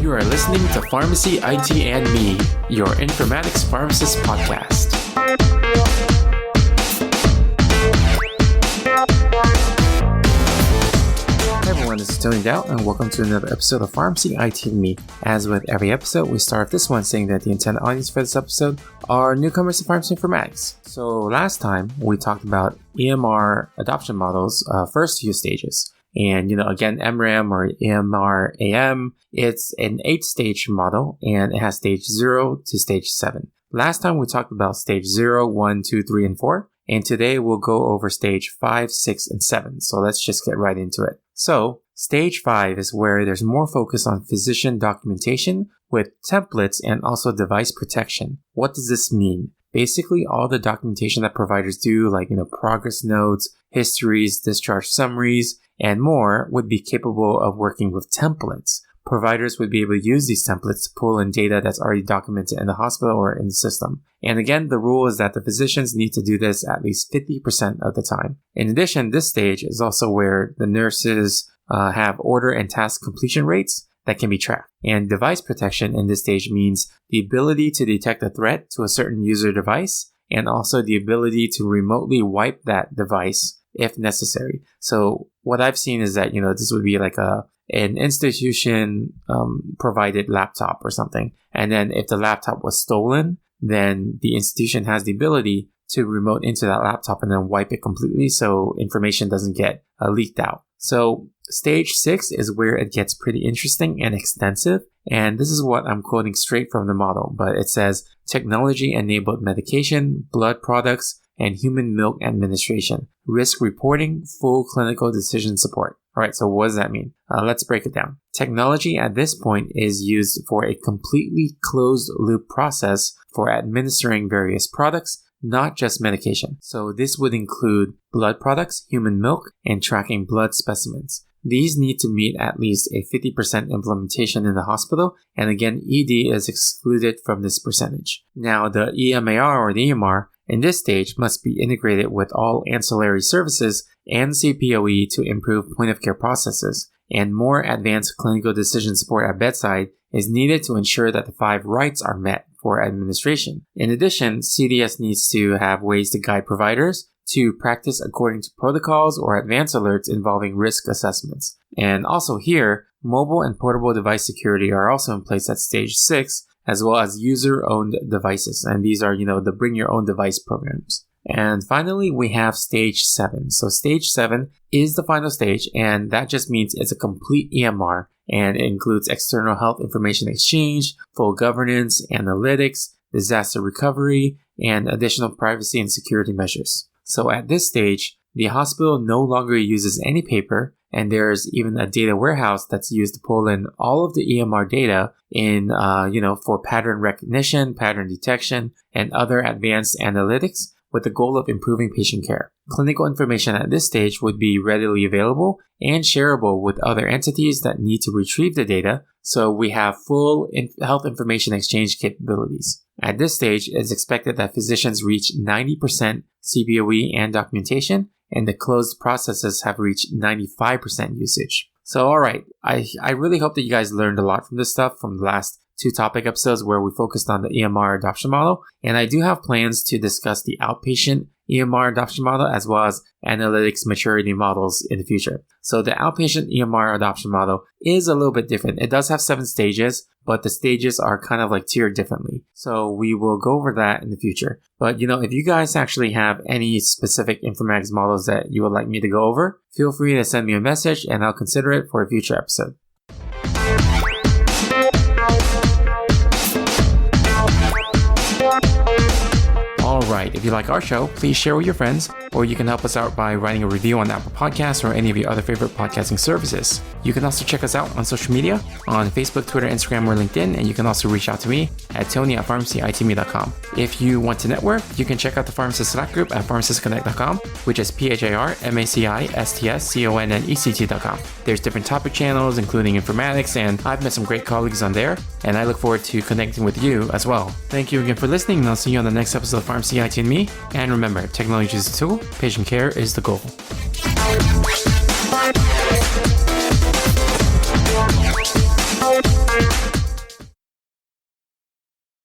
You are listening to Pharmacy, IT, and Me, your informatics pharmacist podcast. Hi everyone, this is Tony Dow, and welcome to another episode of Pharmacy, IT, and Me. As with every episode, we start this one saying that the intended audience for this episode are newcomers to pharmacy informatics. So last time, we talked about EMR adoption models, first few stages. And, again, MRAM or EMR AM, it's an 8-stage model, and it has stage 0 to stage 7. Last time we talked about stage 0, 1, 2, 3, and 4, and today we'll go over stage 5, 6, and 7. So let's just get right into it. So, stage 5 is where there's more focus on physician documentation with templates and also device protection. What does this mean? Basically, all the documentation that providers do, like, progress notes, histories, discharge summaries, and more would be capable of working with templates. Providers would be able to use these templates to pull in data that's already documented in the hospital or in the system. And again, the rule is that the physicians need to do this at least 50% of the time. In addition, this stage is also where the nurses have order and task completion rates that can be tracked. And device protection in this stage means the ability to detect a threat to a certain user device and also the ability to remotely wipe that device if necessary. So what I've seen is that, this would be like an institution provided laptop or something. And then if the laptop was stolen, then the institution has the ability to remote into that laptop and then wipe it completely so information doesn't get leaked out. So stage 6 is where it gets pretty interesting and extensive. And this is what I'm quoting straight from the model, but it says technology-enabled medication, blood products, and human milk administration, risk reporting, full clinical decision support. All right, so what does that mean? Let's break it down. Technology at this point is used for a completely closed loop process for administering various products, not just medication. So this would include blood products, human milk, and tracking blood specimens. These need to meet at least a 50% implementation in the hospital, and again, ED is excluded from this percentage. Now, the EMR or the EMR in this stage must be integrated with all ancillary services and CPOE to improve point-of-care processes, and more advanced clinical decision support at bedside is needed to ensure that the 5 rights are met for administration. In addition, CDS needs to have ways to guide providers to practice according to protocols or advanced alerts involving risk assessments. And also here, mobile and portable device security are also in place at stage 6, as well as user-owned devices. And these are, the bring your own device programs. And finally, we have stage 7. So stage 7 is the final stage, and that just means it's a complete EMR, and it includes external health information exchange, full governance, analytics, disaster recovery, and additional privacy and security measures. So at this stage, the hospital no longer uses any paper, and there's even a data warehouse that's used to pull in all of the EMR data in, for pattern recognition, pattern detection, and other advanced analytics with the goal of improving patient care. Clinical information at this stage would be readily available and shareable with other entities that need to retrieve the data, so we have full health information exchange capabilities. At this stage, it's expected that physicians reach 90% CPOE and documentation, and the closed processes have reached 95% usage. So, alright, I really hope that you guys learned a lot from this stuff from the last 2 topic episodes where we focused on the EMR adoption model, and I do have plans to discuss the outpatient EMR adoption model as well as analytics maturity models in the future. So the outpatient EMR adoption model is a little bit different. It does have 7 stages, but the stages are kind of like tiered differently. So we will go over that in the future. But if you guys actually have any specific informatics models that you would like me to go over, feel free to send me a message and I'll consider it for a future episode. Alright, if you like our show, please share with your friends, or you can help us out by writing a review on Apple Podcasts or any of your other favorite podcasting services. You can also check us out on social media, on Facebook, Twitter, Instagram, or LinkedIn, and you can also reach out to me at tony@pharmacyitme.com. If you want to network, you can check out the Pharmacist Slack group at pharmacistconnect.com, which is PHARMACISTSCONNECT.com. There's different topic channels, including informatics, and I've met some great colleagues on there, and I look forward to connecting with you as well. Thank you again for listening, and I'll see you on the next episode of Pharmacy IT and Me. And remember, technology is a tool, patient care is the goal.